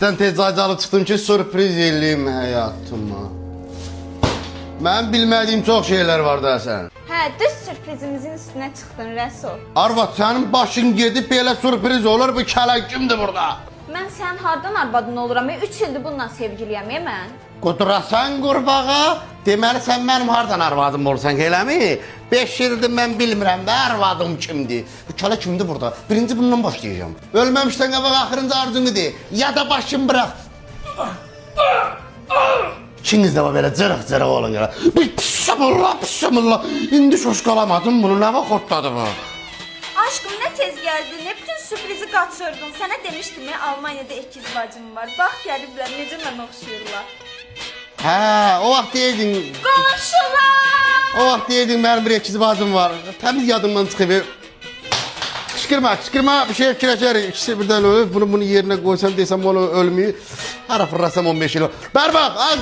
İşdən tez acalı çıxdım ki, sürpriz eləyim həyatıma. Mənim bilmədiyim çox şeylər var da sən. Hə, düz sürprizimizin üstünə çıxdın Rəsul. Arvad, sənin başın gedib belə sürpriz olur, bu kələk kimdir burada? Mən sənin hardan arvadın oluram? 3 ildir bununla sevgiliyəm mən. Qudurasan qurbağa, deməli sən mənim hardan arvadım olsan, eləmi? 5 ildir mən bilmirəm də arvadım kimdir. Bu kələ kimdir burada? Birinci bundan başlayacağım. Ölməmişdən qabaq axırıncı arzunu de, ya da başını bırak. İkiniz də belə cırıq-cırıq olun ya. Bismillah. İndi şoş qalamadım, bunu nə vaxt otladı bu? Aşkım nə tez gəldin, nə bütün sürprizi qaçırdın. Sənə demişdim ya, Almaniyada ikiz bacım var. Bax gəliblər, necə mən oxşayırlar. Hə, o vaxt deydin. Qonşular! O vaxt deydin mənim bir ikiz bacım var. Təmiz yadımdan çıxıb. Qışqırma, bir şey fikirləşərik. İkisi birdən ölüb, bunu yerinə qoysam desəm onu ölməyib. Hara fırlasam 15 il. Bər bax, az